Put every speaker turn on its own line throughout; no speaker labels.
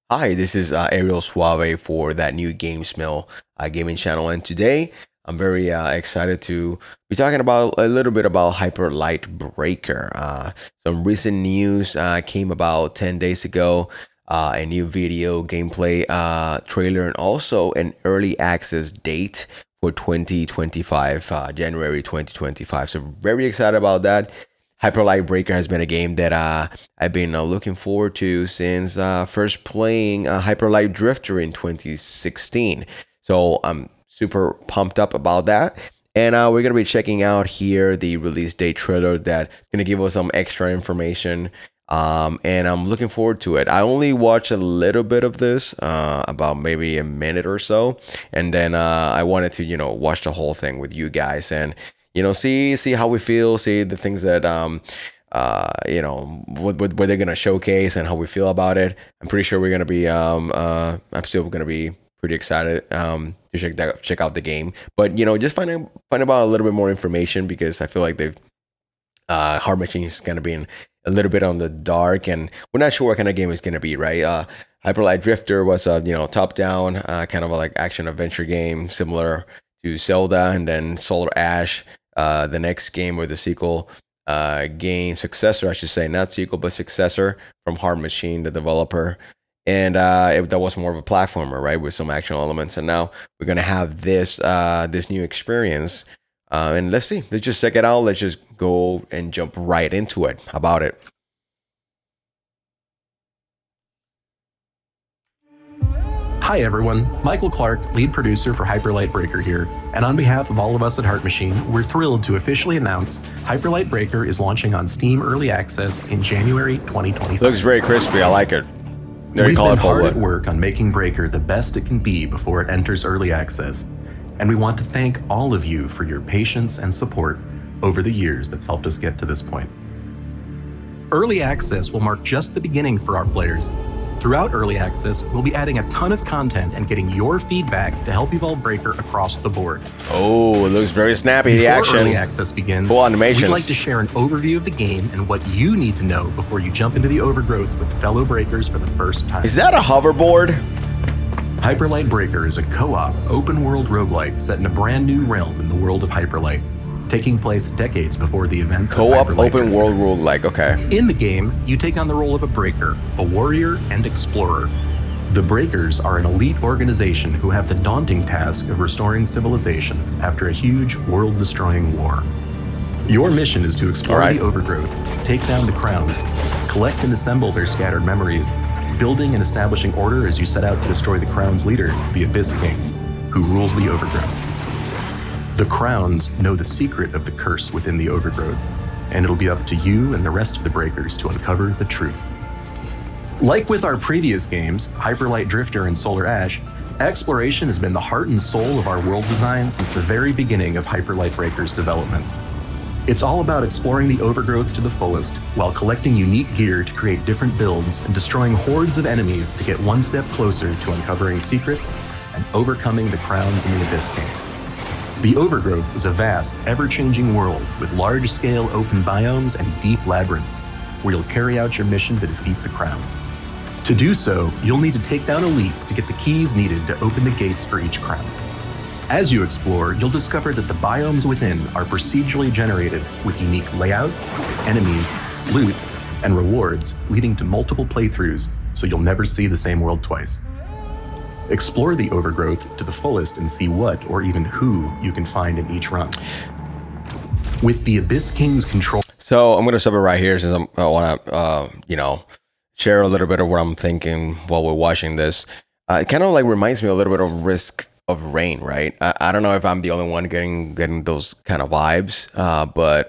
Hi, this is Ariel Suave for that new Games Mill gaming channel, and today I'm very excited to be talking about a little bit about Hyper Light Breaker. Some recent news came about 10 days ago, a new video gameplay trailer, and also an early access date for 2025, January 2025. So very excited about that. Hyper Light Breaker has been a game that I've been looking forward to since first playing Hyper Light Drifter in 2016. So I'm super pumped up about that. And we're going to be checking out here the release date trailer that's going to give us some extra information. And I'm looking forward to it. I only watched a little bit of this, about maybe a minute or so. And then I wanted to, watch the whole thing with you guys. And see how we feel, see the things that what they're gonna showcase and how we feel about it. I'm pretty sure we're gonna be I'm still gonna be pretty excited to check out the game. But just find about a little bit more information, because I feel like they've Hard Machine is gonna be in a little bit on the dark, and we're not sure what kind of game it's gonna be, right? Hyper Light Drifter was a top down kind of a, like, action adventure game similar to Zelda, and then Solar Ash, the next game, or the sequel, game successor, I should say, not sequel but successor, from Hard Machine, the developer. And that was more of a platformer, right, with some action elements. And now we're gonna have this new experience, and let's see, let's just check it out. Let's just go and jump right into it. How about it?
Hi everyone, Michael Clark, lead producer for Hyper Light Breaker here, and on behalf of all of us at Heart Machine, we're thrilled to officially announce Hyper Light Breaker is launching on Steam Early Access in January 2025.
Looks very crispy. I like it. Very
We've been
colorful.
hard at work on making Breaker the best it can be before it enters Early Access, and we want to thank all of you for your patience and support over the years that's helped us get to this point. Early Access will mark just the beginning for our players. Throughout Early Access, we'll be adding a ton of content and getting your feedback to help evolve Breaker across the board.
Oh, it looks very snappy.
Before
The action.
Early Access begins,
Cool animations.
we'd like to share an overview of the game and what you need to know before you jump into the overgrowth with fellow Breakers for the first time.
Is that a hoverboard?
Hyper Light Breaker is a co-op, open-world roguelite set in a brand new realm in the world of Hyper Light, taking place decades before the events of
Co-op
Hyper Light
open
Drifter.
world rule, like, okay.
In the game, you take on the role of a breaker, a warrior, and explorer. The Breakers are an elite organization who have the daunting task of restoring civilization after a huge, world-destroying war. Your mission is to explore
Alright.
the overgrowth, take down the crowns, collect and assemble their scattered memories, building and establishing order as you set out to destroy the crown's leader, the Abyss King, who rules the overgrowth. The Crowns know the secret of the curse within the overgrowth, and it'll be up to you and the rest of the Breakers to uncover the truth. Like with our previous games, Hyper Light Drifter and Solar Ash, exploration has been the heart and soul of our world design since the very beginning of Hyper Light Breaker's development. It's all about exploring the overgrowth to the fullest, while collecting unique gear to create different builds and destroying hordes of enemies to get one step closer to uncovering secrets and overcoming the Crowns and the Abyss King. The Overgrowth is a vast, ever-changing world with large-scale open biomes and deep labyrinths, where you'll carry out your mission to defeat the Crowns. To do so, you'll need to take down elites to get the keys needed to open the gates for each crown. As you explore, you'll discover that the biomes within are procedurally generated with unique layouts, enemies, loot, and rewards, leading to multiple playthroughs, so you'll never see the same world twice. Explore the overgrowth to the fullest and see what, or even who, you can find in each run. With the Abyss King's control...
So I'm gonna stop it right here, since I want to, share a little bit of what I'm thinking while we're watching this. It kind of like reminds me a little bit of Risk of Rain, right? I don't know if I'm the only one getting those kind of vibes, but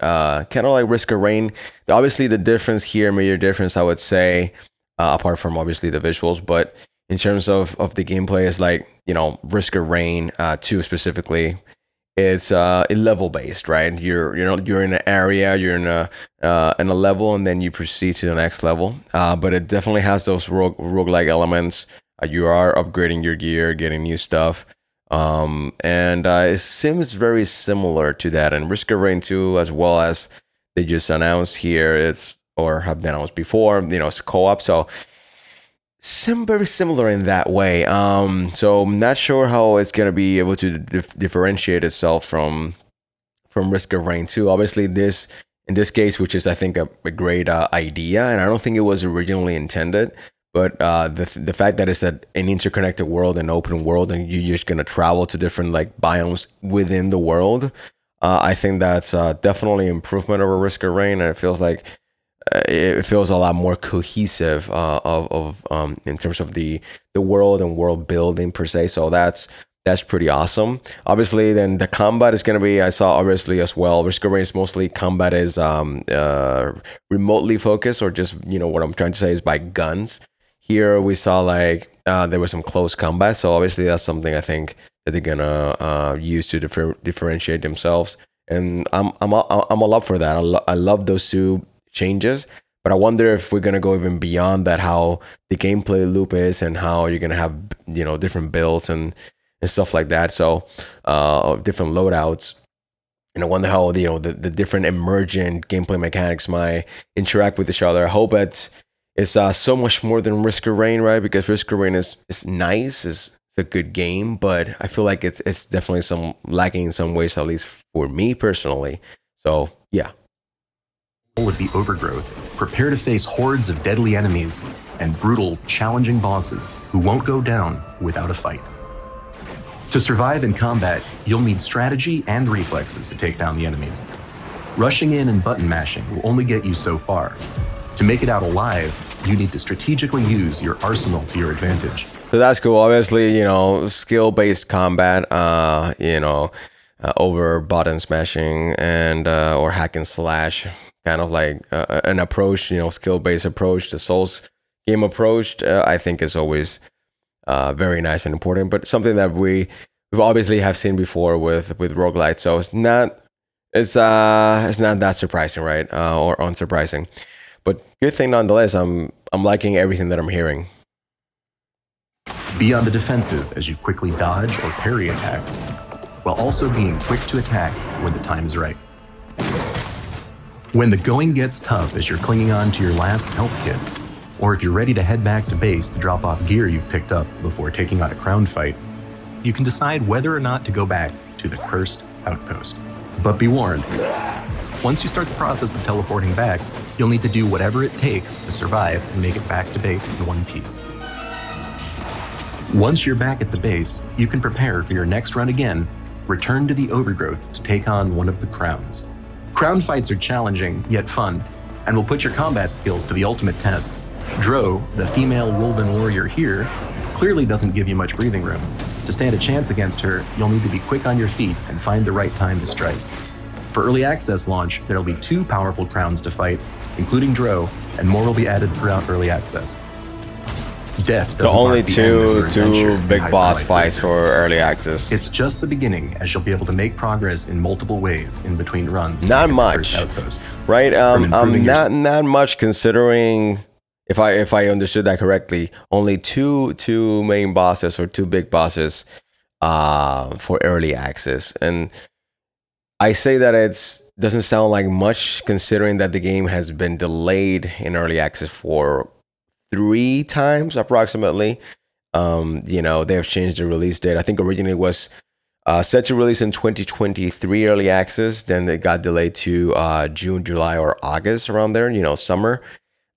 kind of like Risk of Rain. Obviously, the difference here, major difference, I would say, apart from obviously the visuals, but in terms of the gameplay, is like, Risk of Rain 2 specifically. It's level based, right? You're in an area, you're in a level, and then you proceed to the next level. But it definitely has those roguelike elements. You are upgrading your gear, getting new stuff, and it seems very similar to that. And Risk of Rain 2, as well as they just announced here, or have announced before, it's co-op. So very similar in that way. So I'm not sure how it's gonna be able to differentiate itself from Risk of Rain 2. Obviously, this in this case, which is I think a great idea, and I don't think it was originally intended. But the fact that it's an interconnected world, an open world, and you're just gonna travel to different like biomes within the world, I think that's definitely improvement over Risk of Rain, and it feels like it feels a lot more cohesive in terms of the world and world building per se. So that's pretty awesome. Obviously, then the combat is going to be, I saw obviously as well. Risk of Rain is mostly combat is remotely focused, or just, what I'm trying to say is by guns. Here we saw like there was some close combat, so obviously that's something I think that they're gonna use to differentiate themselves, and I'm all up for that. I love those two changes, but I wonder if we're gonna go even beyond that, how the gameplay loop is and how you're gonna have different builds and stuff like that. So different loadouts. And I wonder how the different emergent gameplay mechanics might interact with each other. I hope it's so much more than Risk of Rain, right? Because Risk of Rain is nice, it's a good game, but I feel like it's definitely some lacking in some ways, at least for me personally. So yeah.
With the Overgrowth, prepare to face hordes of deadly enemies and brutal, challenging bosses who won't go down without a fight. To survive in combat, you'll need strategy and reflexes to take down the enemies. Rushing in and button mashing will only get you so far. To make it out alive, you need to strategically use your arsenal to your advantage.
So that's cool. Obviously, skill-based combat, over button smashing and or hack and slash, kind of like an approach, skill-based approach, the Souls game approach, I think is always very nice and important, but something that we've obviously have seen before with roguelite. So it's not that surprising, right? Or unsurprising. But good thing nonetheless, I'm liking everything that I'm hearing.
Be on the defensive as you quickly dodge or parry attacks, while also being quick to attack when the time is right. When the going gets tough as you're clinging on to your last health kit, or if you're ready to head back to base to drop off gear you've picked up before taking on a crown fight, you can decide whether or not to go back to the Cursed Outpost. But be warned, once you start the process of teleporting back, you'll need to do whatever it takes to survive and make it back to base in one piece. Once you're back at the base, you can prepare for your next run again, return to the Overgrowth to take on one of the crowns. Crown fights are challenging, yet fun, and will put your combat skills to the ultimate test. Dro, the female Wolven warrior here, clearly doesn't give you much breathing room. To stand a chance against her, you'll need to be quick on your feet and find the right time to strike. For early access launch, there'll be 2 powerful crowns to fight, including Dro, and more will be added throughout early access. Death doesn't
So only
mark the end of your
two
adventure in
big boss
Hyperlight
fights
Breaker.
for early access.
It's just the beginning, as you'll be able to make progress in multiple ways in between runs. to
Not
get the
much.
Cursed Outpost.
Right,
From improving your-
not much, considering if I understood that correctly, only two main bosses or 2 big bosses for early access, and I say that it doesn't sound like much, considering that the game has been delayed in early access for 3 times approximately. They have changed the release date. I think originally it was set to release in 2023 early access. Then it got delayed to June, July, or August, around there. Summer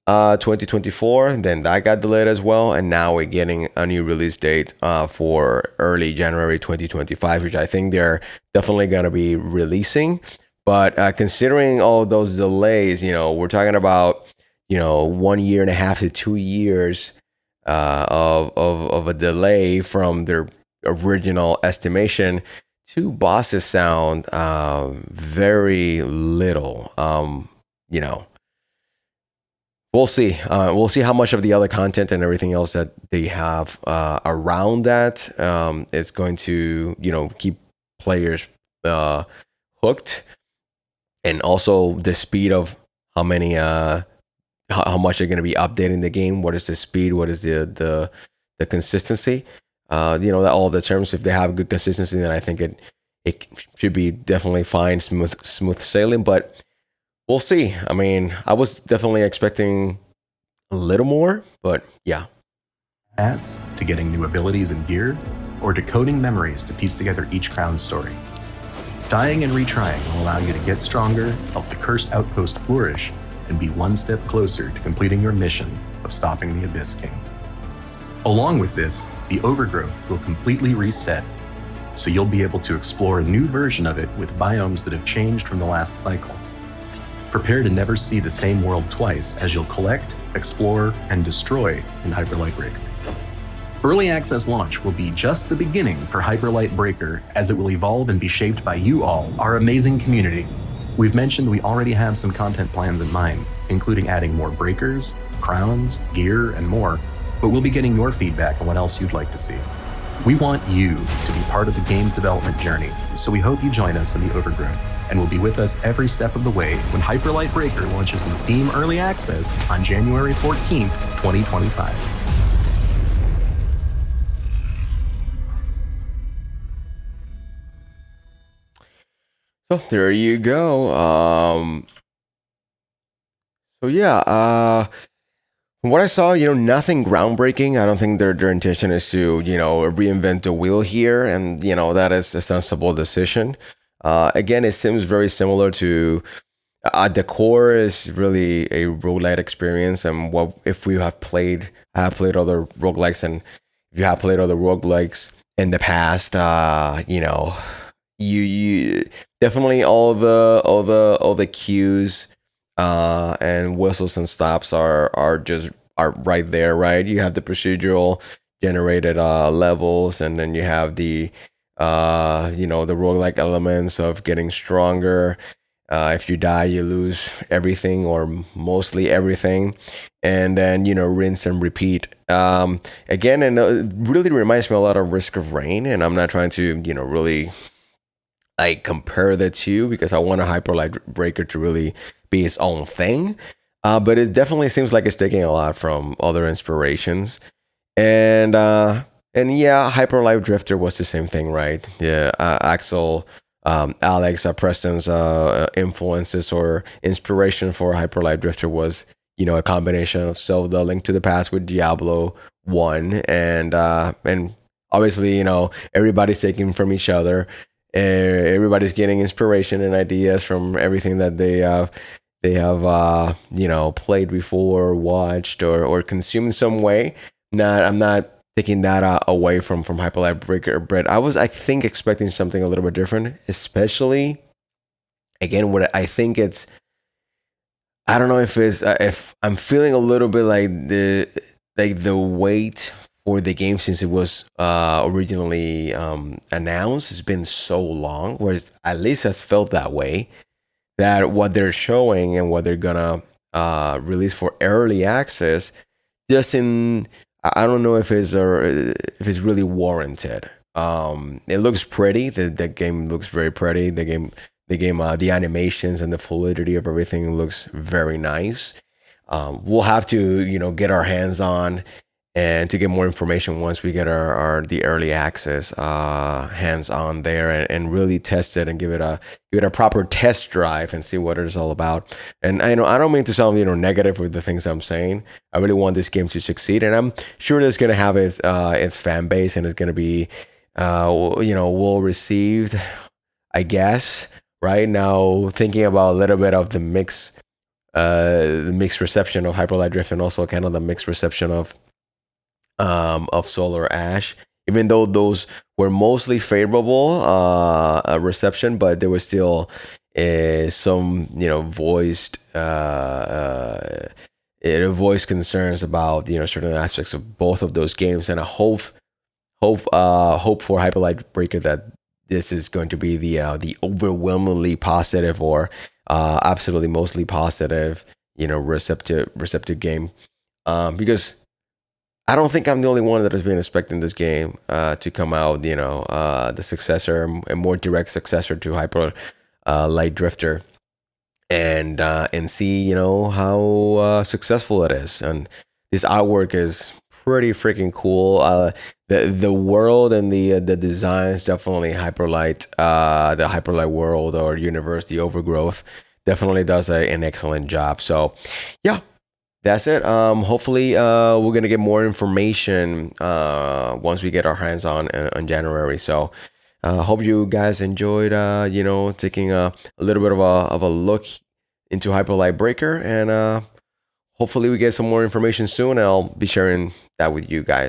2024. And then that got delayed as well. And now we're getting a new release date for early January 2025, which I think they're definitely going to be releasing. But considering all those delays, we're talking about 1.5 to 2 years of a delay from their original estimation. 2 bosses sound very little. We'll see. We'll see how much of the other content and everything else that they have around that is going to keep players hooked, and also the speed of how many how much they're going to be updating the game. What is the speed? What is the consistency? That all the terms. If they have good consistency, then I think it should be definitely fine, smooth sailing. But we'll see. I mean, I was definitely expecting a little more, but yeah.
stats to getting new abilities and gear, or decoding memories to piece together each crown's story. Dying and retrying will allow you to get stronger, help the cursed outpost flourish, and be one step closer to completing your mission of stopping the Abyss King. Along with this, the Overgrowth will completely reset, so you'll be able to explore a new version of it with biomes that have changed from the last cycle. Prepare to never see the same world twice as you'll collect, explore, and destroy in Hyper Light Breaker. Early access launch will be just the beginning for Hyper Light Breaker, as it will evolve and be shaped by you all, our amazing community. We've mentioned we already have some content plans in mind, including adding more breakers, crowns, gear, and more, but we'll be getting your feedback on what else you'd like to see. We want you to be part of the game's development journey, so we hope you join us in the Overgrowth, and will be with us every step of the way when Hyper Light Breaker launches in Steam Early Access on January 14th, 2025.
So there you go. So yeah, from what I saw, nothing groundbreaking. I don't think their intention is to, reinvent the wheel here, and that is a sensible decision. Again, it seems very similar to the core is really a roguelite experience, and what if we have played other roguelikes, and if you have played other roguelikes in the past, you definitely all the cues and whistles and stops are right there, right? You have the procedural generated levels, and then you have the the roguelike elements of getting stronger. If you die, you lose everything or mostly everything, and then rinse and repeat. Again, and it really reminds me a lot of Risk of Rain, and I'm not trying to really compare the two, because I want a Hyper Light Breaker to really be its own thing. But it definitely seems like it's taking a lot from other inspirations. And yeah, Hyper Light Drifter was the same thing, right? Yeah, Axel, Alex, Preston's influences or inspiration for Hyper Light Drifter was, a combination of Zelda, Link to the Past with Diablo 1, and obviously, everybody's taking from each other. Everybody's getting inspiration and ideas from everything that they have played before, watched, or consumed in some way. I'm not taking that away from Hyper Light Breaker, but I was, I think, expecting something a little bit different, especially again what I think it's. I don't know if it's if I'm feeling a little bit like the wait for the game since it was originally announced has been so long, where at least has felt that way, that what they're showing and what they're gonna release for early access doesn't. I don't know if it's really warranted. It looks pretty. The game looks very pretty. The animations and the fluidity of everything looks very nice. We'll have to get our hands on and to get more information once we get the early access hands on there, and really test it and give it a proper test drive and see what it's all about. And I don't mean to sound negative with the things I'm saying. I really want this game to succeed, and I'm sure it's going to have its fan base, and it's going to be well received, I guess. Right now, thinking about a little bit of the mixed reception of Hyper Light Drift, and also kind of the mixed reception of Solar Ash, even though those were mostly favorable reception, but there was still some voiced concerns about certain aspects of both of those games, and a hope for Hyper Light Breaker that this is going to be the overwhelmingly positive, or absolutely mostly positive receptive game, because I don't think I'm the only one that has been expecting this game to come out, the successor, a more direct successor to Hyper Light Drifter, and see, how successful it is. And this artwork is pretty freaking cool. The world and the designs, definitely Hyper Light, the Hyper Light world or universe, the Overgrowth, definitely does an excellent job. So, yeah. that's it. Hopefully, we're gonna get more information once we get our hands on January. So, hope you guys enjoyed. Taking a little bit of a look into Hyper Light Breaker, and hopefully we get some more information soon. And I'll be sharing that with you guys.